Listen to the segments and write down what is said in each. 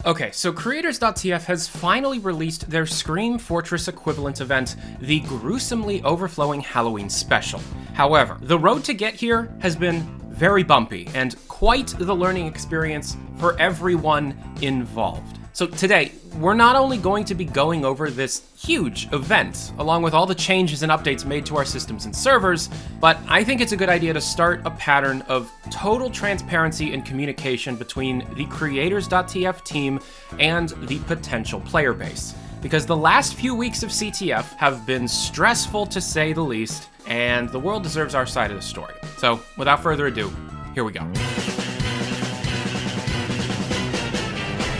Okay, so Creators.TF has finally released their Scream Fortress equivalent event, the gruesomely overflowing Halloween special. However, the road to get here has been very bumpy and quite the learning experience for everyone involved. So today, we're not only going to be going over this huge event, along with all the changes and updates made to our systems and servers, but I think it's a good idea to start a pattern of total transparency and communication between the Creators.TF team and the potential player base. Because the last few weeks of CTF have been stressful to say the least, and the world deserves our side of the story. So without further ado, here we go.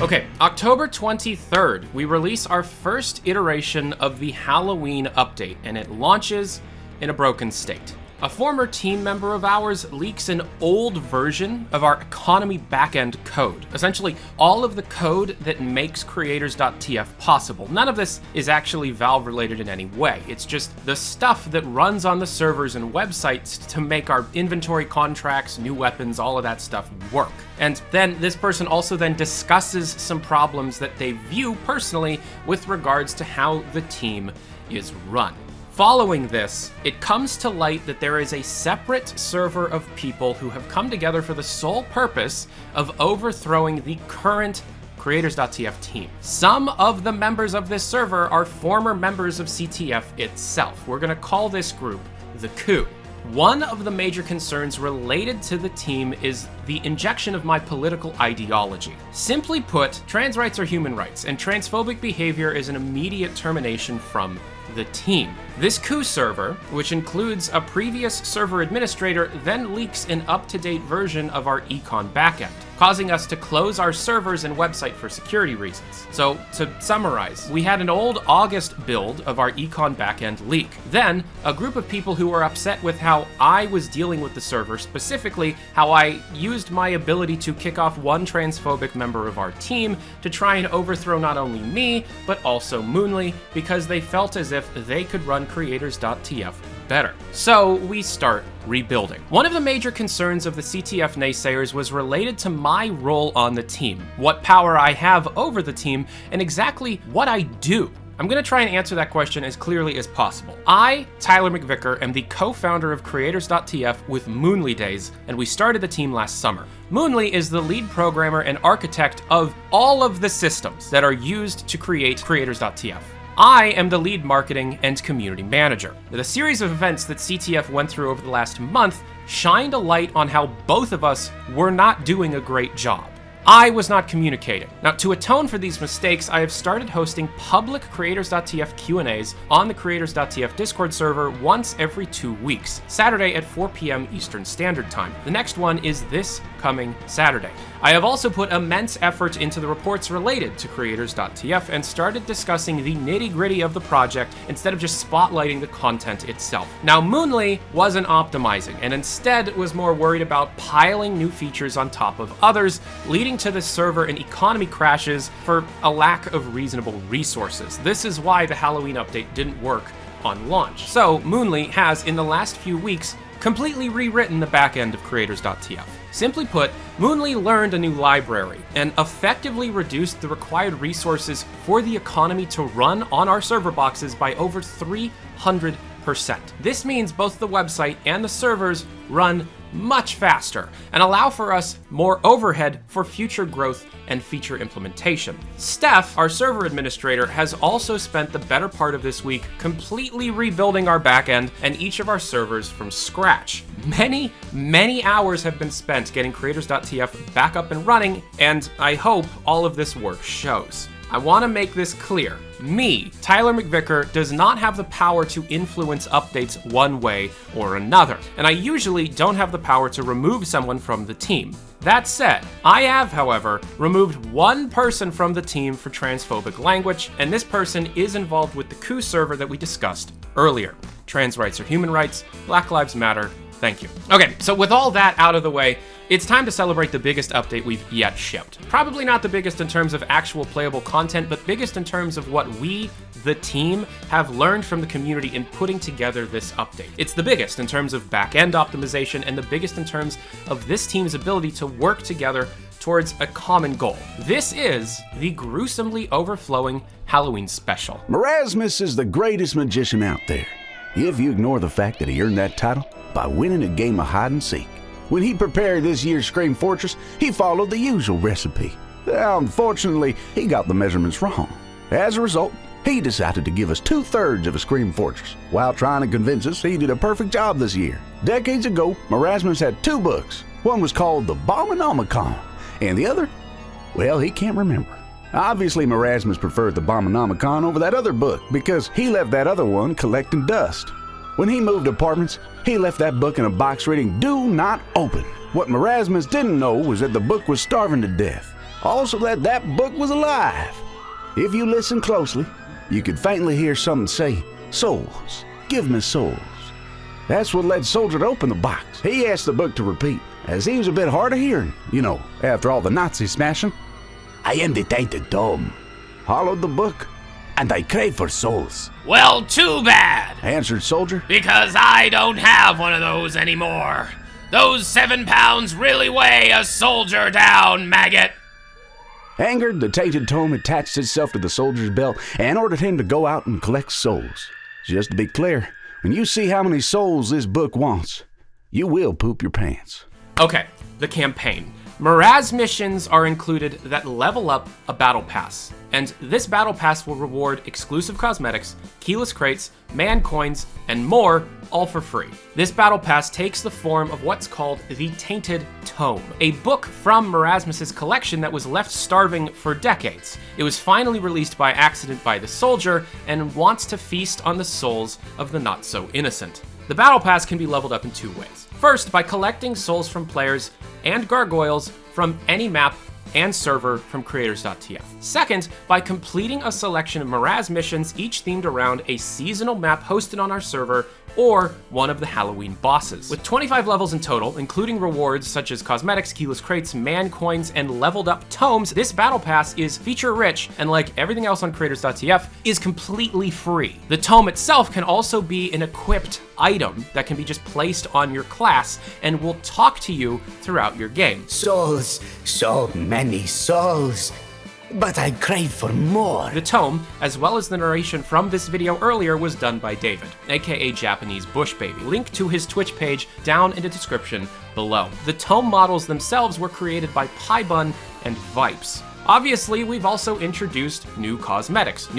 Okay, October 23rd, we release our first iteration of the Halloween update, and it launches in a broken state. A former team member of ours leaks an old version of our economy backend code. Essentially, all of the code that makes Creators.TF possible. None of this is actually Valve related in any way. It's just the stuff that runs on the servers and websites to make our inventory contracts, new weapons, all of that stuff work. And then this person also then discusses some problems that they view personally with regards to how the team is run. Following this, it comes to light that there is a separate server of people who have come together for the sole purpose of overthrowing the current Creators.TF team. Some of the members of this server are former members of CTF itself. We're going to call this group the Coup. One of the major concerns related to the team is the injection of my political ideology. Simply put, trans rights are human rights, and transphobic behavior is an immediate termination from the team. This Coup server, which includes a previous server administrator, then leaks an up-to-date version of our econ backend, causing us to close our servers and website for security reasons. So, to summarize, we had an old August build of our econ backend leak. Then, a group of people who were upset with how I was dealing with the server, specifically how I used my ability to kick off one transphobic member of our team to try and overthrow not only me, but also Moonly, because they felt as if they could run Creators.TF better. So we start rebuilding. One of the major concerns of the CTF naysayers was related to my role on the team, what power I have over the team, and exactly what I do. I'm going to try and answer that question as clearly as possible. I, Tyler McVicker, am the co-founder of Creators.TF with Moonly Days, and we started the team last summer. Moonly is the lead programmer and architect of all of the systems that are used to create Creators.TF. I am the lead marketing and community manager. The series of events that CTF went through over the last month shined a light on how both of us were not doing a great job. I was not communicating. Now, to atone for these mistakes, I have started hosting public Creators.TF Q&As on the Creators.TF Discord server once every 2 weeks, Saturday at 4 p.m. Eastern Standard Time. The next one is this coming Saturday. I have also put immense effort into the reports related to Creators.TF and started discussing the nitty-gritty of the project instead of just spotlighting the content itself. Now, Moonly wasn't optimizing and instead was more worried about piling new features on top of others, leading to the server and economy crashes for a lack of reasonable resources. This is why the Halloween update didn't work on launch. So Moonly has, in the last few weeks, completely rewritten the back end of Creators.TF. Simply put, Moonly learned a new library and effectively reduced the required resources for the economy to run on our server boxes by over 300%. This means both the website and the servers run much faster and allow for us more overhead for future growth and feature implementation. Steph, our server administrator, has also spent the better part of this week completely rebuilding our backend and each of our servers from scratch. Many hours have been spent getting Creators.TF back up and running, and I hope all of this work shows. I want to make this clear. Me, Tyler McVicker, does not have the power to influence updates one way or another, and I usually don't have the power to remove someone from the team. That said, I have, however, removed one person from the team for transphobic language, and this person is involved with the Coup server that we discussed earlier. Trans rights are human rights, Black Lives Matter, thank you. Okay, so with all that out of the way, it's time to celebrate the biggest update we've yet shipped. Probably not the biggest in terms of actual playable content, but biggest in terms of what we, the team, have learned from the community in putting together this update. It's the biggest in terms of back-end optimization and the biggest in terms of this team's ability to work together towards a common goal. This is the gruesomely overflowing Halloween special. Marasmus is the greatest magician out there, if you ignore the fact that he earned that title by winning a game of hide and seek. When he prepared this year's Scream Fortress, he followed the usual recipe. Unfortunately, he got the measurements wrong. As a result, he decided to give us 2/3 of a Scream Fortress, while trying to convince us he did a perfect job this year. Decades ago, Marasmus had 2 books. One was called the Abominomicon, and the other, well, he can't remember. Obviously, Marasmus preferred the Abominomicon over that other book because he left that other one collecting dust. When he moved apartments, he left that book in a box reading "Do Not Open." What Marasmus didn't know was that the book was starving to death. Also that that book was alive. If you listen closely, you could faintly hear something say, "Souls, give me souls." That's what led Soldier to open the box. He asked the book to repeat, as he was a bit hard of hearing, after all the Nazi smashing. "I am the tainted tome," hollowed the book, "and I crave for souls." "Well, too bad," answered Soldier, "because I don't have one of those anymore. Those 7 pounds really weigh a soldier down, maggot." Angered, the tainted tome attached itself to the soldier's belt and ordered him to go out and collect souls. Just to be clear, when you see how many souls this book wants, you will poop your pants. Okay, the campaign. Miraz missions are included that level up a battle pass, and this battle pass will reward exclusive cosmetics, keyless crates, man coins, and more, all for free. This battle pass takes the form of what's called the Tainted Tome, a book from Marasmus's collection that was left starving for decades. It was finally released by accident by the soldier and wants to feast on the souls of the not-so-innocent. The battle pass can be leveled up in 2 ways. First, by collecting souls from players and gargoyles from any map and server from Creators.TF. Second, by completing a selection of Miraz missions, each themed around a seasonal map hosted on our server or one of the Halloween bosses. With 25 levels in total, including rewards such as cosmetics, keyless crates, man coins, and leveled up tomes, this battle pass is feature rich and, like everything else on Creators.TF, is completely free. The tome itself can also be an equipped item that can be just placed on your class and will talk to you throughout your game. "Souls, so many souls, but I crave for more." The tome, as well as the narration from this video earlier, was done by David, aka Japanese Bush Baby. Link to his Twitch page down in the description below. The tome models themselves were created by Pybun and Vipes. Obviously, we've also introduced new cosmetics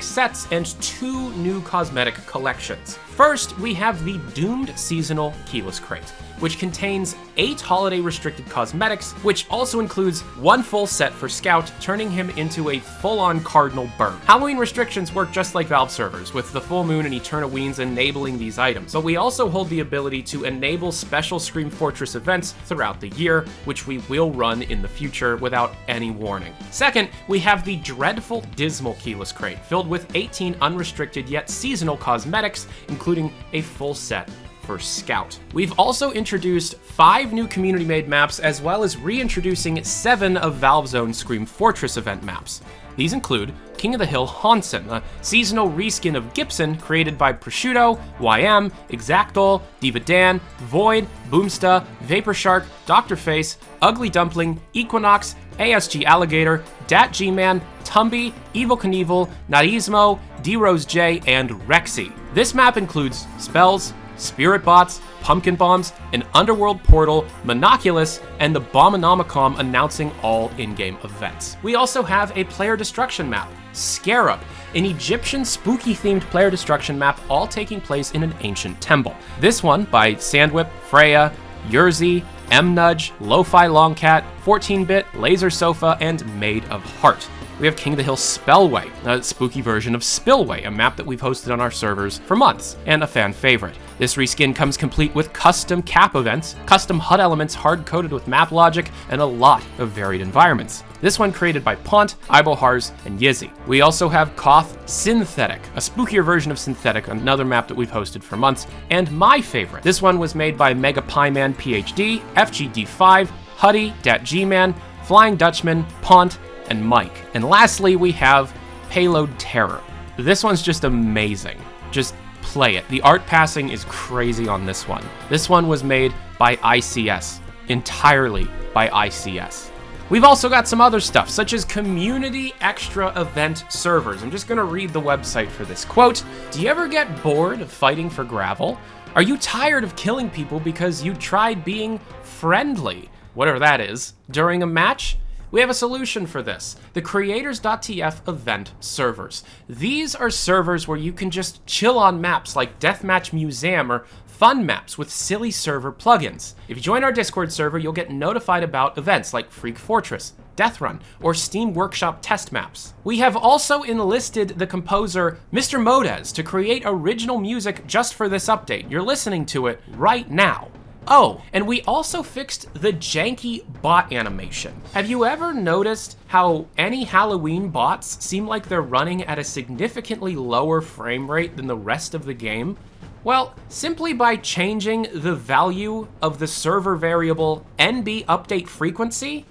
sets, and 2 new cosmetic collections. First, we have the Doomed Seasonal Keyless Crate, which contains 8 holiday-restricted cosmetics, which also includes 1 full set for Scout, turning him into a full-on Cardinal Burn. Halloween restrictions work just like Valve servers, with the full moon and Eternaweens enabling these items, but we also hold the ability to enable special Scream Fortress events throughout the year, which we will run in the future without any warning. Second, we have the dreadful Dismal Keyless Crate, filled with 18 unrestricted yet seasonal cosmetics, including a full set for Scout. We've also introduced 5 new community-made maps, as well as reintroducing 7 of Valve's own Scream Fortress event maps. These include King of the Hill Hansen, a seasonal reskin of Gibson created by Prosciutto, YM, Exactol, Diva Dan, Void, Boomsta, Vapor Shark, Dr. Face, Ugly Dumpling, Equinox, ASG Alligator, Dat G-Man, Tumby, Evil Knievel, Naismo, D-Rose J, and Rexy. This map includes spells, spirit bots, pumpkin bombs, an underworld portal, Monoculus, and the Abominomicon announcing all in-game events. We also have a player destruction map, Scarab, an Egyptian spooky-themed player destruction map, all taking place in an ancient temple. This one by Sandwhip, Freya, Yerzi, M-Nudge, Lo-Fi Longcat, 14-Bit, Laser Sofa, and Maid of Heart. We have King of the Hill Spellway, a spooky version of Spillway, a map that we've hosted on our servers for months, and a fan favorite. This reskin comes complete with custom cap events, custom HUD elements hard-coded with map logic, and a lot of varied environments. This one created by Pont, Ibohars, and Yizzy. We also have Koth Synthetic, a spookier version of Synthetic, another map that we've hosted for months, and my favorite. This one was made by Mega Pieman PhD, FGD5, Huddy, Dat G-Man, Flying Dutchman, Pont, and Mike. And lastly, we have Payload Terror. This one's just amazing. Just play it. The art passing is crazy on this one. This one was made by ICS, entirely by ICS. We've also got some other stuff, such as community extra event servers. I'm just going to read the website for this. Quote, do you ever get bored of fighting for gravel? Are you tired of killing people because you tried being friendly, whatever that is, during a match? We have a solution for this. The Creators.TF event servers. These are servers where you can just chill on maps like Deathmatch Museum or fun maps with silly server plugins. If you join our Discord server, you'll get notified about events like Freak Fortress, Death Run, or Steam Workshop test maps. We have also enlisted the composer Mr. Modez to create original music just for this update. You're listening to it right now. Oh, and we also fixed the janky bot animation. Have you ever noticed how any Halloween bots seem like they're running at a significantly lower frame rate than the rest of the game? Well, simply by changing the value of the server variable NB update frequency,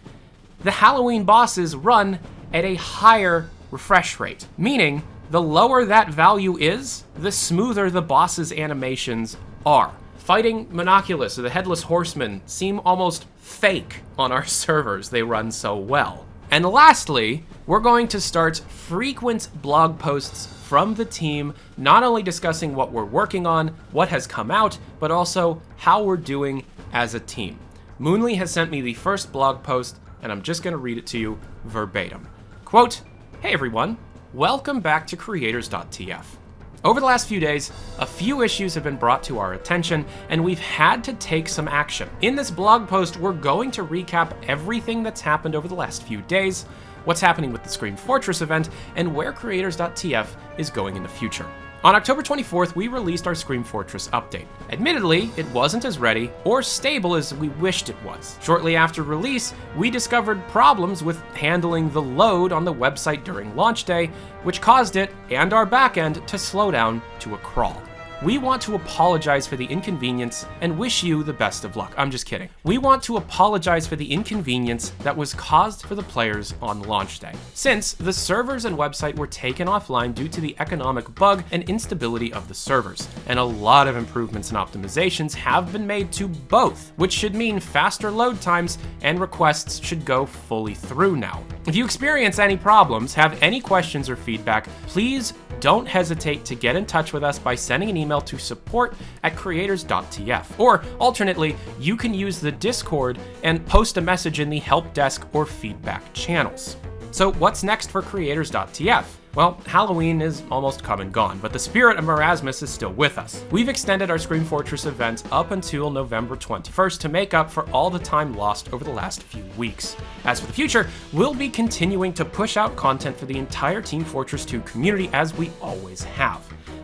the Halloween bosses run at a higher refresh rate, meaning the lower that value is, the smoother the boss's animations are. Fighting Monoculus or the Headless Horseman seem almost fake on our servers, they run so well. And lastly, we're going to start frequent blog posts from the team, not only discussing what we're working on, what has come out, but also how we're doing as a team. Moonly has sent me the first blog post, and I'm just going to read it to you verbatim. Quote, hey everyone, welcome back to Creators.TF. Over the last few days, a few issues have been brought to our attention, and we've had to take some action. In this blog post, we're going to recap everything that's happened over the last few days, what's happening with the Scream Fortress event, and where Creators.TF is going in the future. On October 24th, we released our Scream Fortress update. Admittedly, it wasn't as ready or stable as we wished it was. Shortly after release, we discovered problems with handling the load on the website during launch day, which caused it and our backend to slow down to a crawl. We want to apologize for the inconvenience and wish you the best of luck. I'm just kidding. We want to apologize for the inconvenience that was caused for the players on launch day, since the servers and website were taken offline due to the economic bug and instability of the servers. And a lot of improvements and optimizations have been made to both, which should mean faster load times and requests should go fully through now. If you experience any problems, have any questions or feedback, please don't hesitate to get in touch with us by sending an email to support@creators.tf. Or alternately, you can use the Discord and post a message in the help desk or feedback channels. So what's next for Creators.tf? Well, Halloween is almost come and gone, but the spirit of Marasmus is still with us. We've extended our Scream Fortress event up until November 21st to make up for all the time lost over the last few weeks. As for the future, we'll be continuing to push out content for the entire Team Fortress 2 community as we always have.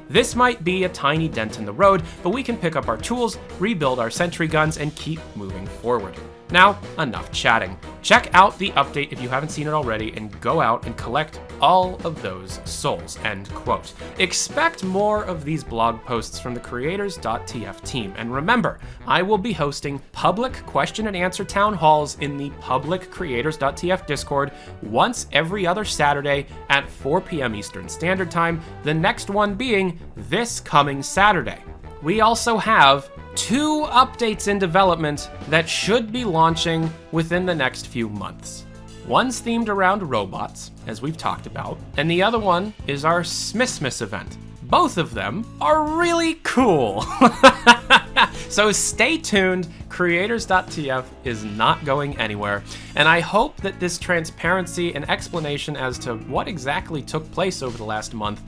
This might be a tiny dent in the road, but we can pick up our tools, rebuild our sentry guns, and keep moving forward. Now, enough chatting. Check out the update if you haven't seen it already and go out and collect all of those souls, end quote. Expect more of these blog posts from the Creators.TF team. And remember, I will be hosting public question and answer town halls in the public Creators.TF Discord once every other Saturday at 4 p.m. Eastern Standard Time, the next one being this coming Saturday. We also have 2 updates in development that should be launching within the next few months. One's themed around robots, as we've talked about, and the other one is our Smithmas event. Both of them are really cool. So stay tuned, Creators.TF is not going anywhere, and I hope that this transparency and explanation as to what exactly took place over the last month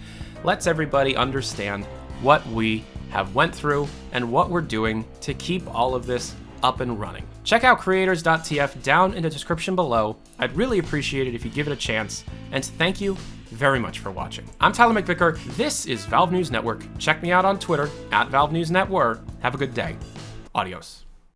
lets everybody understand what we have went through and what we're doing to keep all of this up and running. Check out Creators.TF down in the description below. I'd really appreciate it if you give it a chance, and thank you very much for watching. I'm Tyler McVicker. This is Valve News Network. Check me out on Twitter @ValveNewsNetwork. Have a good day. Adios.